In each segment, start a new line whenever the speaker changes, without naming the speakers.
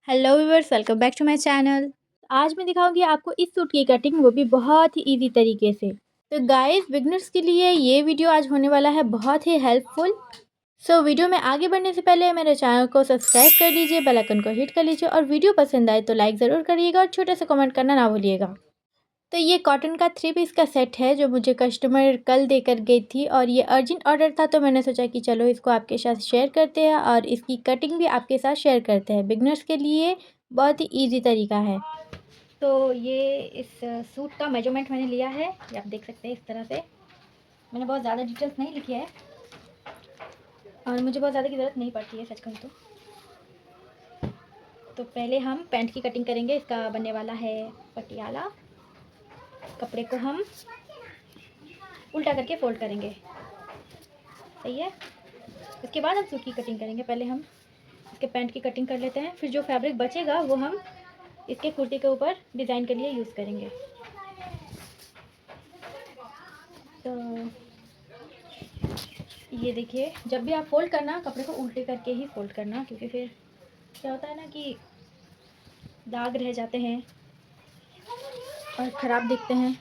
Hello viewers, welcome back to my channel. आज मैं दिखाऊंगी आपको इस सूट की कटिंग, वो भी बहुत ही इजी तरीके से। तो गाइस, बिगनर्स के लिए ये वीडियो आज होने वाला है बहुत ही हेल्पफुल। वीडियो में आगे बढ़ने से पहले मेरे चैनल को सब्सक्राइब कर लीजिए, बेल आइकन को हिट कर लीजिए और वीडियो पसंद आए तो लाइक ज़रूर करिएगा और छोटे से कमेंट करना ना भूलिएगा। तो ये कॉटन का 3 पीस का सेट है जो मुझे कस्टमर कल देकर गई थी और ये अर्जेंट ऑर्डर था, तो मैंने सोचा कि चलो इसको आपके साथ शेयर करते हैं और इसकी कटिंग भी आपके साथ शेयर करते हैं। बिगनर्स के लिए बहुत ही इजी तरीका है। तो ये इस सूट का मेजरमेंट मैंने लिया है, ये आप देख सकते हैं इस तरह से। मैंने बहुत ज़्यादा डिटेल्स नहीं लिखी है और मुझे बहुत ज़्यादा की ज़रूरत नहीं पड़ती है, सच कहूँ तो पहले हम पैंट की कटिंग करेंगे। इसका बनने वाला है पटियाला। कपड़े को हम उल्टा करके फोल्ड करेंगे, सही है। इसके बाद हम सूट की कटिंग करेंगे। पहले हम इसके पैंट की कटिंग कर लेते हैं, फिर जो फैब्रिक बचेगा वो हम इसके कुर्ती के ऊपर डिज़ाइन के लिए यूज़ करेंगे। तो ये देखिए, जब भी आप फोल्ड करना, कपड़े को उल्टे करके ही फोल्ड करना, क्योंकि फिर क्या होता है ना कि दाग रह जाते हैं और ख़राब दिखते हैं।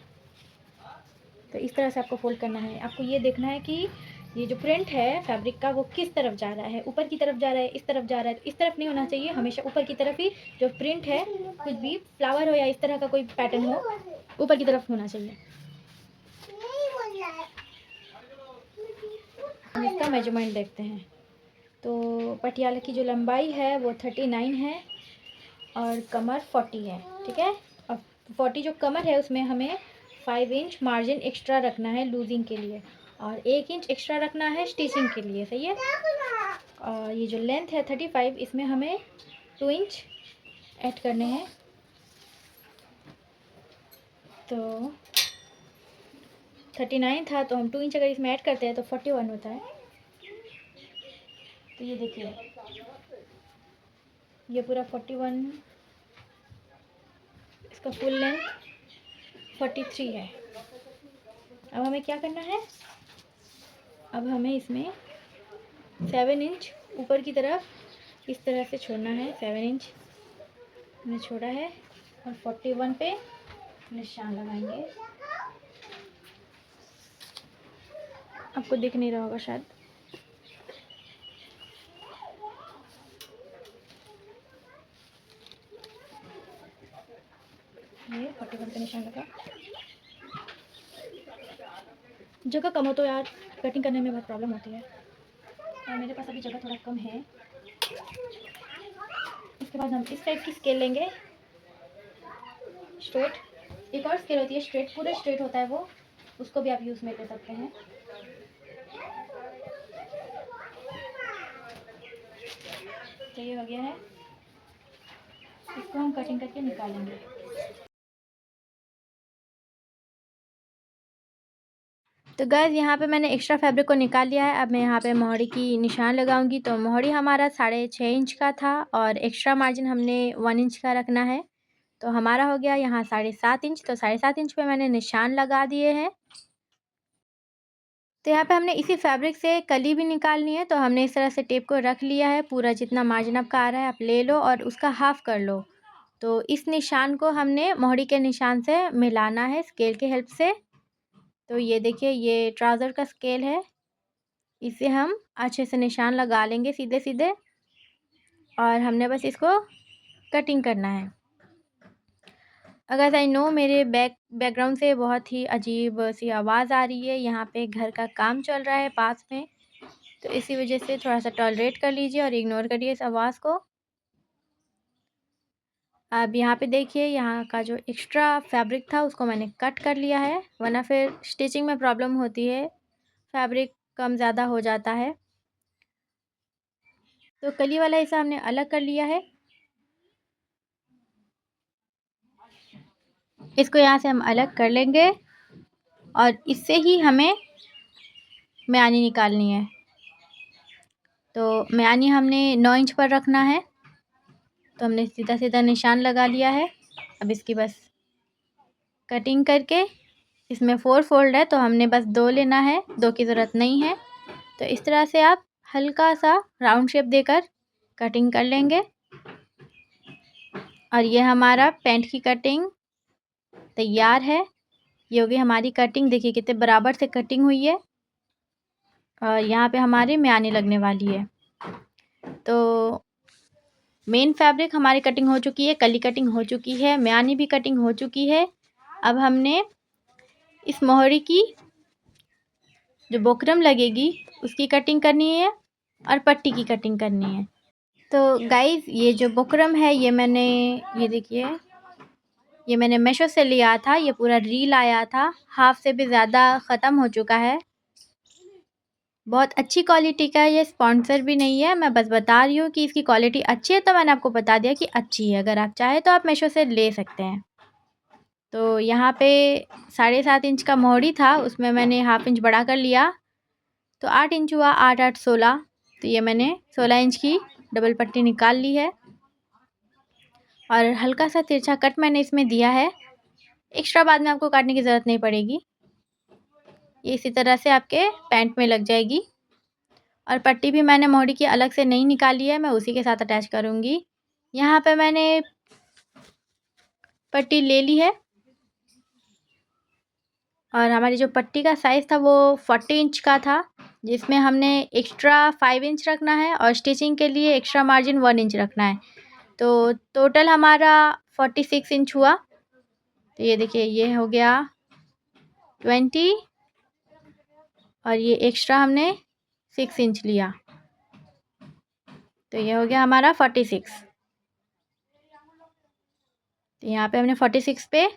तो इस तरह से आपको फोल्ड करना है। आपको ये देखना है कि ये जो प्रिंट है फैब्रिक का वो किस तरफ जा रहा है, ऊपर की तरफ जा रहा है, इस तरफ जा रहा है। तो इस तरफ नहीं होना चाहिए, हमेशा ऊपर की तरफ ही जो प्रिंट है, कुछ भी फ्लावर हो या इस तरह का कोई पैटर्न हो, ऊपर की तरफ होना चाहिए। हम इसका मेजरमेंट देखते हैं। तो पटियाला की जो लंबाई है वो 39 है और कमर 40 है, ठीक है। और 40 जो कमर है उसमें हमें 5 इंच मार्जिन एक्स्ट्रा रखना है लूजिंग के लिए और 1 इंच एक्स्ट्रा रखना है स्टिचिंग के लिए, सही है। और ये जो लेंथ है 35, इसमें हमें 2 इंच ऐड करने हैं। तो 39 था, तो हम 2 इंच अगर इसमें ऐड करते हैं तो 41 होता है। तो ये देखिए, ये पूरा 41, इसका फुल लेंथ 43 है। अब हमें क्या करना है, अब हमें इसमें 7 इंच ऊपर की तरफ इस तरह से छोड़ना है। 7 इंच हमने छोड़ा है और 41 पे निशान लगाएंगे। आपको दिख नहीं रहा होगा शायद। ये 41 पे निशान लगा। जगह कम हो तो यार कटिंग करने में बहुत प्रॉब्लम होती है और मेरे पास अभी जगह थोड़ा कम है। इसके बाद हम इस टाइप की स्केल लेंगे, स्ट्रेट। एक और स्केल होती है स्ट्रेट, पूरे स्ट्रेट होता है वो, उसको भी आप यूज़ में ले सकते हैं। तो ये हो गया है, इसको हम कटिंग करके निकालेंगे। तो गाइस, यहाँ पे मैंने एक्स्ट्रा फैब्रिक को निकाल लिया है। अब मैं यहाँ पे मोहरी की निशान लगाऊंगी। तो मोहरी हमारा 6.5 इंच का था और एक्स्ट्रा मार्जिन हमने 1 इंच का रखना है। तो हमारा हो गया यहाँ 7.5 इंच। तो 7.5 इंच पे मैंने निशान लगा दिए हैं। तो यहाँ पे हमने इसी फैब्रिक से कली भी निकालनी है। तो हमने इस तरह से टेप को रख लिया है। पूरा जितना मार्जिन आपका आ रहा है आप ले लो और उसका हाफ कर लो। तो इस निशान को हमने मोहरी के निशान से मिलाना है स्केल के हेल्प से। तो ये देखिए, ये ट्राउज़र का स्केल है, इसे हम अच्छे से निशान लगा लेंगे सीधे सीधे और हमने बस इसको कटिंग करना है। अगर आई नो मेरे बैकग्राउंड से बहुत ही अजीब सी आवाज़ आ रही है, यहाँ पे घर का काम चल रहा है पास में, तो इसी वजह से थोड़ा सा टॉलरेट कर लीजिए और इग्नोर करिए इस आवाज़ को। अब यहाँ पे देखिए, यहाँ का जो एक्स्ट्रा फैब्रिक था उसको मैंने कट कर लिया है, वरना फिर स्टिचिंग में प्रॉब्लम होती है, फैब्रिक कम ज़्यादा हो जाता है। तो कली वाला हिस्सा हमने अलग कर लिया है। इसको यहाँ से हम अलग कर लेंगे और इससे ही हमें म्यानी निकालनी है। तो म्यानी हमने 9 इंच पर रखना है। तो हमने सीधा सीधा निशान लगा लिया है। अब इसकी बस कटिंग करके, इसमें 4 फोल्ड है तो हमने बस 2 लेना है, 2 की ज़रूरत नहीं है। तो इस तरह से आप हल्का सा राउंड शेप देकर कटिंग कर लेंगे। और ये हमारा पैंट की कटिंग तैयार है। ये होगी हमारी कटिंग, देखिए कितने बराबर से कटिंग हुई है और यहाँ पे हमारी म्यानी लगने वाली है। तो मेन फैब्रिक हमारी कटिंग हो चुकी है, कली कटिंग हो चुकी है, म्यानी भी कटिंग हो चुकी है। अब हमने इस मोहरी की जो बुकरम लगेगी उसकी कटिंग करनी है और पट्टी की कटिंग करनी है। तो गाइस ये जो बुकरम है ये देखिए ये मैंने मीशो से लिया था। ये पूरा रील आया था, हाफ से भी ज़्यादा ख़त्म हो चुका है। बहुत अच्छी क्वालिटी का है, ये स्पॉन्सर भी नहीं है, मैं बस बता रही हूँ कि इसकी क्वालिटी अच्छी है तो मैंने आपको बता दिया कि अच्छी है। अगर आप चाहें तो आप मीशो से ले सकते हैं। तो यहाँ पे 7.5 इंच का मोहरी था, उसमें मैंने हाफ इंच बढ़ा कर लिया तो 8 इंच हुआ। 8 8 16, तो ये मैंने 16 इंच की डबल पट्टी निकाल ली है और हल्का सा तिरछा कट मैंने इसमें दिया है। एक्स्ट्रा बाद में आपको काटने की ज़रूरत नहीं पड़ेगी, ये इसी तरह से आपके पैंट में लग जाएगी। और पट्टी भी मैंने मोहरी की अलग से नहीं निकाली है, मैं उसी के साथ अटैच करूँगी। यहाँ पे मैंने पट्टी ले ली है और हमारी जो पट्टी का साइज़ था वो 40 इंच का था, जिसमें हमने एक्स्ट्रा 5 इंच रखना है और स्टिचिंग के लिए एक्स्ट्रा मार्जिन 1 इंच रखना है। तो टोटल हमारा 46 इंच हुआ। तो ये देखिए ये हो गया 20 और ये एक्स्ट्रा हमने 6 इंच लिया, तो ये हो गया हमारा 46। तो यहाँ पे हमने 46 पे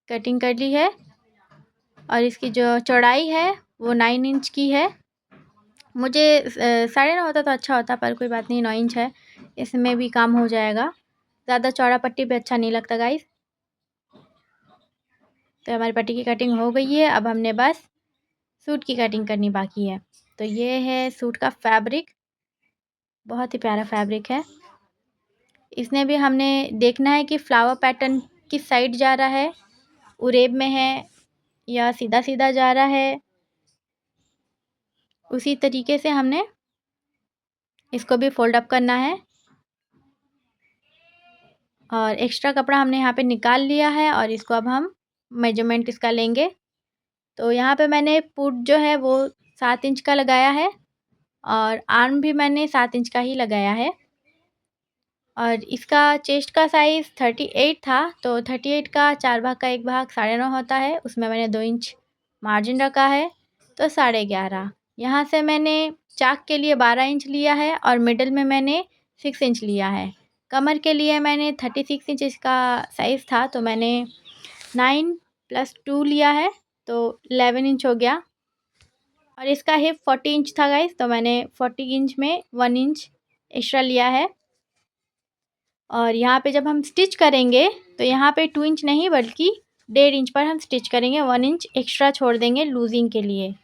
कटिंग कर ली है और इसकी जो चौड़ाई है वो 9 इंच की है। मुझे 9.5 होता तो अच्छा होता, पर कोई बात नहीं, 9 इंच है, इसमें भी काम हो जाएगा। ज़्यादा चौड़ा पट्टी पे अच्छा नहीं लगता गाइस। तो हमारी पट्टी की कटिंग हो गई है, अब हमने बस सूट की कटिंग करनी बाकी है। तो ये है सूट का फैब्रिक, बहुत ही प्यारा फैब्रिक है। इसमें भी हमने देखना है कि फ्लावर पैटर्न किस साइड जा रहा है, उरेब में है या सीधा सीधा जा रहा है, उसी तरीके से हमने इसको भी फोल्ड अप करना है। और एक्स्ट्रा कपड़ा हमने यहाँ पे निकाल लिया है और इसको अब हम मेजरमेंट इसका लेंगे। तो यहाँ पे मैंने पुट जो है वो 7 इंच का लगाया है और आर्म भी मैंने 7 इंच का ही लगाया है। और इसका चेस्ट का साइज़ 38 था, तो 38 का 4 भाग का 1 भाग 9.5 होता है, उसमें मैंने 2 इंच मार्जिन रखा है, तो 11.5। यहाँ से मैंने चाक के लिए 12 इंच लिया है और मिडल में मैंने 6 इंच लिया है। कमर के लिए मैंने 36 इंच इसका साइज़ था, तो मैंने 9 + 2 लिया है, तो 11 इंच हो गया। और इसका हिप 40 इंच था गाइस, तो मैंने 40 इंच में 1 इंच एक्स्ट्रा लिया है। और यहाँ पे जब हम स्टिच करेंगे तो यहाँ पे 2 इंच नहीं बल्कि 1.5 इंच पर हम स्टिच करेंगे, 1 इंच एक्स्ट्रा छोड़ देंगे लूजिंग के लिए।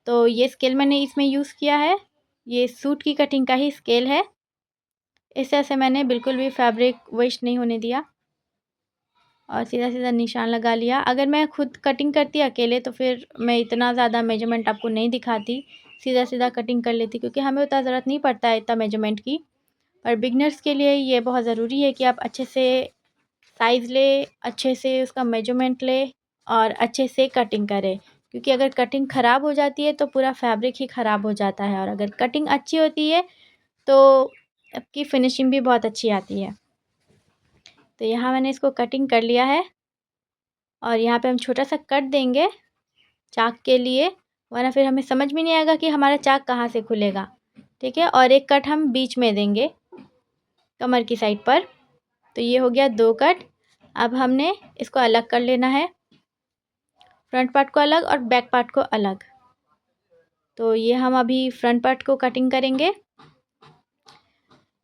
तो ये स्केल मैंने इसमें यूज़ किया है, ये सूट की कटिंग का ही स्केल है। इस तरह से मैंने बिल्कुल भी फैब्रिक वेस्ट नहीं होने दिया और सीधा सीधा निशान लगा लिया। अगर मैं खुद कटिंग करती अकेले तो फिर मैं इतना ज़्यादा मेजरमेंट आपको नहीं दिखाती, सीधा सीधा कटिंग कर लेती, क्योंकि हमें उतना ज़रूरत नहीं पड़ता है इतना मेजरमेंट की। और बिगनर्स के लिए ये बहुत ज़रूरी है कि आप अच्छे से साइज़ ले, अच्छे से उसका मेजरमेंट ले और अच्छे से कटिंग करें, क्योंकि अगर कटिंग ख़राब हो जाती है तो पूरा फैब्रिक ही ख़राब हो जाता है। और अगर कटिंग अच्छी होती है तो आपकी फिनिशिंग भी बहुत अच्छी आती है। तो यहाँ मैंने इसको कटिंग कर लिया है और यहाँ पे हम छोटा सा कट देंगे चाक के लिए, वरना फिर हमें समझ में नहीं आएगा कि हमारा चाक कहाँ से खुलेगा। ठीक है, और एक कट हम बीच में देंगे कमर की साइड पर। तो ये हो गया 2 कट। अब हमने इसको अलग कर लेना है, फ्रंट पार्ट को अलग और बैक पार्ट को अलग। तो ये हम अभी फ्रंट पार्ट को कटिंग करेंगे।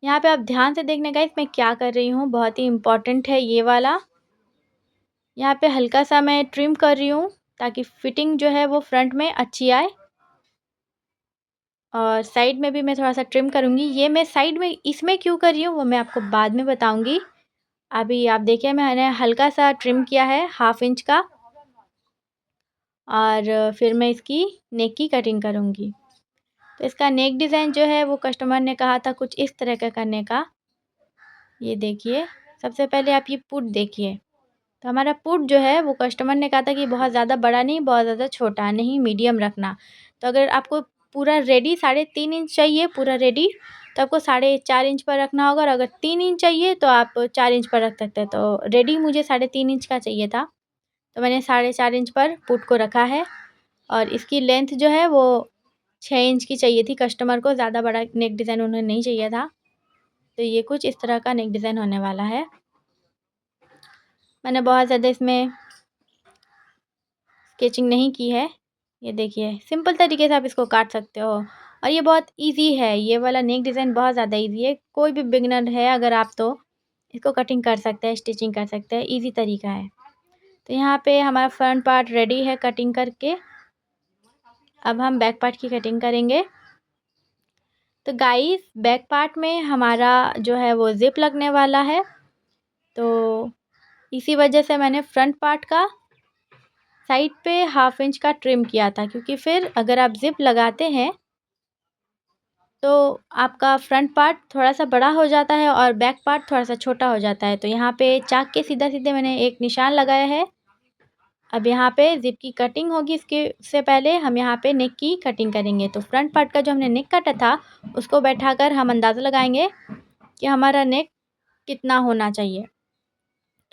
यहाँ पे आप ध्यान से देखने गाइस मैं क्या कर रही हूँ, बहुत ही इम्पॉर्टेंट है ये वाला। यहाँ पे हल्का सा मैं ट्रिम कर रही हूँ ताकि फिटिंग जो है वो फ्रंट में अच्छी आए। और साइड में भी मैं थोड़ा सा ट्रिम करूँगी। ये मैं साइड में इसमें क्यों कर रही हूँ वो मैं आपको बाद में बताऊँगी। अभी आप देखिए मैंने हल्का सा ट्रिम किया है 1/2 इंच का और फिर मैं इसकी नेक की कटिंग करूँगी। तो इसका नेक डिज़ाइन जो है वो कस्टमर ने कहा था कुछ इस तरह का करने का। ये देखिए सबसे पहले आप ये पुट देखिए। तो हमारा पुट जो है वो कस्टमर ने कहा था कि बहुत ज़्यादा बड़ा नहीं, बहुत ज़्यादा छोटा नहीं, मीडियम रखना। तो अगर आपको पूरा रेडी 3.5 इंच चाहिए पूरा रेडी, तो आपको 4.5 इंच पर रखना होगा, और अगर 3 इंच चाहिए तो आप 4 इंच पर रख सकते हैं। तो रेडी मुझे 3.5 इंच का चाहिए था, तो मैंने 4.5 इंच पर पुट को रखा है। और इसकी लेंथ जो है वो 6 इंच की चाहिए थी कस्टमर को, ज़्यादा बड़ा नेक डिज़ाइन उन्हें नहीं चाहिए था। तो ये कुछ इस तरह का नेक डिज़ाइन होने वाला है। मैंने बहुत ज़्यादा इसमें स्केचिंग नहीं की है। ये देखिए सिंपल तरीके से आप इसको काट सकते हो, और ये बहुत इजी है। ये वाला नेक डिज़ाइन बहुत ज़्यादा इजी है। कोई भी बिगिनर है अगर आप, तो इसको कटिंग कर सकते हैं, स्टिचिंग कर सकते हैं, इजी तरीका है। तो यहाँ पे हमारा फ्रंट पार्ट रेडी है कटिंग करके। अब हम बैक पार्ट की कटिंग करेंगे। तो गाइस बैक पार्ट में हमारा जो है वो ज़िप लगने वाला है, तो इसी वजह से मैंने फ्रंट पार्ट का साइड पे 1/2 इंच का ट्रिम किया था, क्योंकि फिर अगर आप ज़िप लगाते हैं तो आपका फ्रंट पार्ट थोड़ा सा बड़ा हो जाता है और बैक पार्ट थोड़ा सा छोटा हो जाता है। तो यहाँ पे चाक के सीधा सीधे मैंने एक निशान लगाया है। अब यहाँ पे ज़िप की कटिंग होगी, इसके से पहले हम यहाँ पे नेक की कटिंग करेंगे। तो फ्रंट पार्ट का जो हमने नेक काटा था उसको बैठाकर हम अंदाज़ा लगाएंगे कि हमारा नेक कितना होना चाहिए।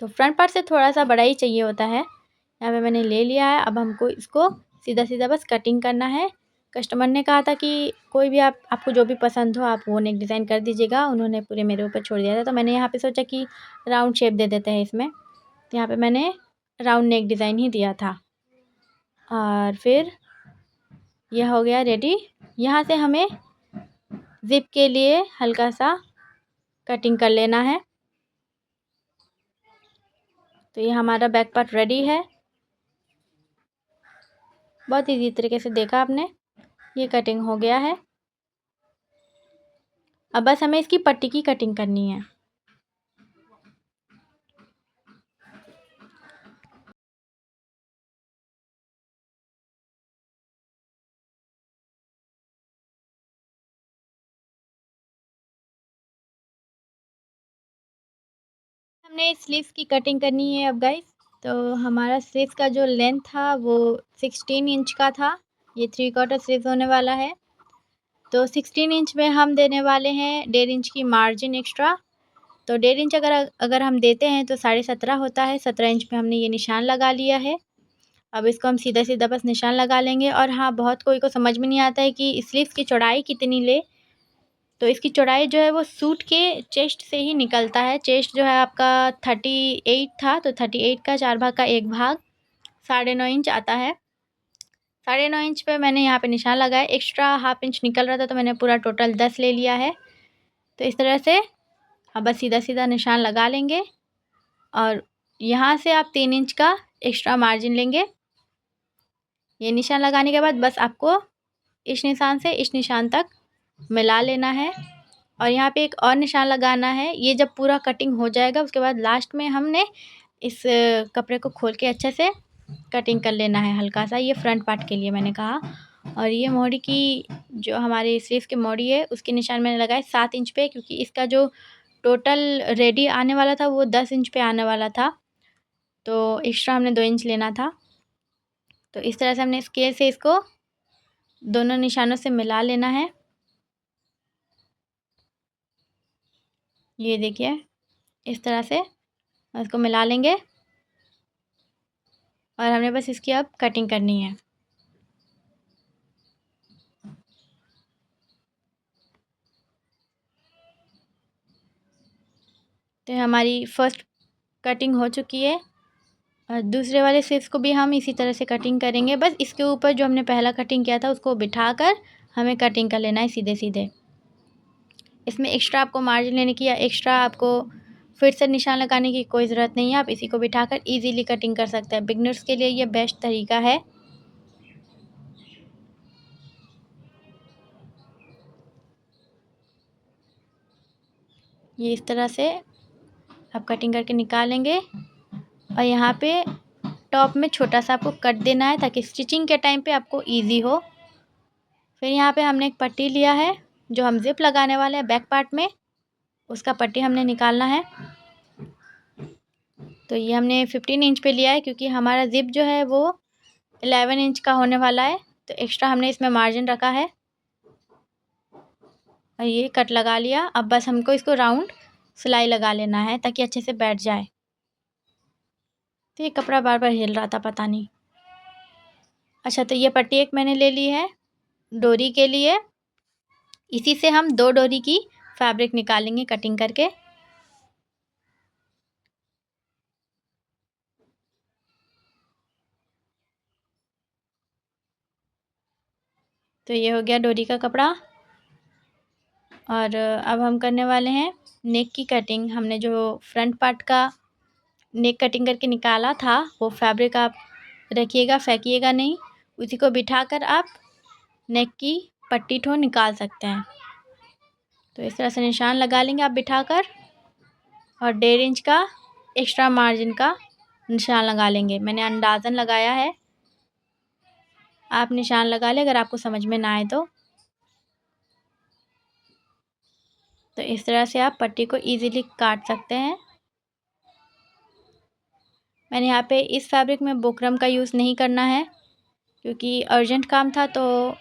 तो फ्रंट पार्ट से थोड़ा सा बड़ा ही चाहिए होता है। यहाँ पे मैंने ले लिया है। अब हमको इसको सीधा सीधा बस कटिंग करना है। कस्टमर ने कहा था कि कोई भी आपको जो भी पसंद हो आप वो नेक डिज़ाइन कर दीजिएगा। उन्होंने पूरे मेरे ऊपर छोड़ दिया था, तो मैंने यहाँ पे सोचा कि राउंड शेप दे देते हैं इसमें। तो यहाँ पे मैंने राउंड नेक डिज़ाइन ही दिया था। और फिर यह हो गया रेडी। यहाँ से हमें ज़िप के लिए हल्का सा कटिंग कर लेना है। तो ये हमारा बैक पार्ट रेडी है। बहुत इजी तरीके से देखा आपने, ये कटिंग हो गया है। अब बस हमें इसकी पट्टी की कटिंग करनी है। हमने स्लीव्स की कटिंग करनी है अब गाइस। तो हमारा स्लीव्स का जो लेंथ था वो 16 इंच का था। ये 3/4 स्लीव्स होने वाला है। तो 16 इंच में हम देने वाले हैं 1.5 इंच की मार्जिन एक्स्ट्रा। तो 1.5 इंच अगर अगर हम देते हैं तो 17.5 होता है। 17 इंच पे हमने ये निशान लगा लिया है। अब इसको हम सीधा सीधा बस निशान लगा लेंगे। और हाँ, बहुत कोई को समझ में नहीं आता है कि स्लीव्स की चौड़ाई कितनी ले। तो इसकी चौड़ाई जो है वो सूट के चेस्ट से ही निकलता है। चेस्ट जो है आपका 38 था, तो 38 का 4 भाग का 1 भाग 9.5 इंच आता है। 9.5 इंच पे मैंने यहाँ पे निशान लगाया। एक्स्ट्रा 1/2 इंच निकल रहा था, तो मैंने पूरा टोटल 10 ले लिया है। तो इस तरह से अब बस सीधा सीधा निशान लगा लेंगे, और यहाँ से आप 3 इंच का एक्स्ट्रा मार्जिन लेंगे। ये निशान लगाने के बाद बस आपको इस निशान से इस निशान तक मिला लेना है। और यहाँ पे एक और निशान लगाना है। ये जब पूरा कटिंग हो जाएगा उसके बाद लास्ट में हमने इस कपड़े को खोल के अच्छे से कटिंग कर लेना है हल्का सा। ये फ्रंट पार्ट के लिए मैंने कहा। और ये मोड़ी की जो हमारी स्लीव की मोड़ी है उसके निशान मैंने लगाए 7 इंच पे, क्योंकि इसका जो टोटल रेडी आने वाला था वो 10 इंच पे आने वाला था। तो एक्स्ट्रा हमने 2 इंच लेना था। तो इस तरह से हमने स्केल से इसको दोनों निशानों से मिला लेना है। ये देखिए इस तरह से इसको मिला लेंगे, और हमने बस इसकी अब कटिंग करनी है। तो हमारी फर्स्ट कटिंग हो चुकी है, और दूसरे वाले स्लीव्स को भी हम इसी तरह से कटिंग करेंगे। बस इसके ऊपर जो हमने पहला कटिंग किया था उसको बिठाकर हमें कटिंग कर लेना है सीधे सीधे। इसमें एक्स्ट्रा आपको मार्जिन लेने की या एक्स्ट्रा आपको फिर से निशान लगाने की कोई ज़रूरत नहीं है। आप इसी को बिठाकर इजीली कटिंग कर सकते हैं। बिगनर्स के लिए ये बेस्ट तरीका है। ये इस तरह से आप कटिंग करके निकालेंगे, और यहाँ पे टॉप में छोटा सा आपको कट देना है ताकि स्टिचिंग के टाइम पे आपको इजी हो। फिर यहाँ पे हमने एक पट्टी लिया है जो हम ज़िप लगाने वाले हैं बैक पार्ट में, उसका पट्टी हमने निकालना है। तो ये हमने 15 इंच पे लिया है क्योंकि हमारा ज़िप जो है वो 11 इंच का होने वाला है, तो एक्स्ट्रा हमने इसमें मार्जिन रखा है। और ये कट लगा लिया। अब बस हमको इसको राउंड सिलाई लगा लेना है ताकि अच्छे से बैठ जाए। तो ये कपड़ा बार बार हिल रहा था, पता नहीं। अच्छा, तो ये पट्टी एक मैंने ले ली है डोरी के लिए। इसी से हम 2 डोरी की फैब्रिक निकालेंगे कटिंग करके। तो ये हो गया डोरी का कपड़ा। और अब हम करने वाले हैं नेक की कटिंग। हमने जो फ्रंट पार्ट का नेक कटिंग करके निकाला था वो फैब्रिक आप रखिएगा, फेंकिएगा नहीं। उसी को बिठाकर आप नेक की पट्टी ठो निकाल सकते हैं। तो इस तरह से निशान लगा लेंगे आप बिठाकर, और 1.5 इंच का एक्स्ट्रा मार्जिन का निशान लगा लेंगे। मैंने अंदाज़न लगाया है, आप निशान लगा लें अगर आपको समझ में ना आए तो। इस तरह से आप पट्टी को इजीली काट सकते हैं। मैंने यहाँ पे इस फैब्रिक में बुकरम का यूज़ नहीं करना है क्योंकि अर्जेंट काम था, तो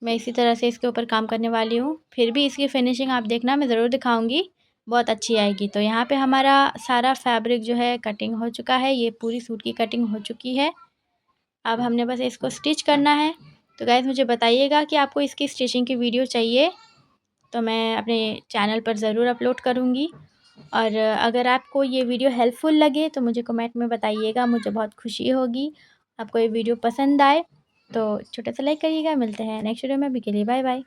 मैं इसी तरह से इसके ऊपर काम करने वाली हूँ। फिर भी इसकी फिनिशिंग आप देखना, मैं ज़रूर दिखाऊंगी, बहुत अच्छी आएगी। तो यहाँ पे हमारा सारा फैब्रिक जो है कटिंग हो चुका है। ये पूरी सूट की कटिंग हो चुकी है। अब हमने बस इसको स्टिच करना है। तो गाइस मुझे बताइएगा कि आपको इसकी स्टिचिंग की वीडियो चाहिए तो मैं अपने चैनल पर ज़रूर अपलोड करूँगी। और अगर आपको ये वीडियो हेल्पफुल लगे तो मुझे कमेंट में बताइएगा, मुझे बहुत खुशी होगी। आपको ये वीडियो पसंद आए तो छोटा सा लाइक करिएगा। मिलते हैं नेक्स्ट वीडियो में, अभी के लिए बाय बाय।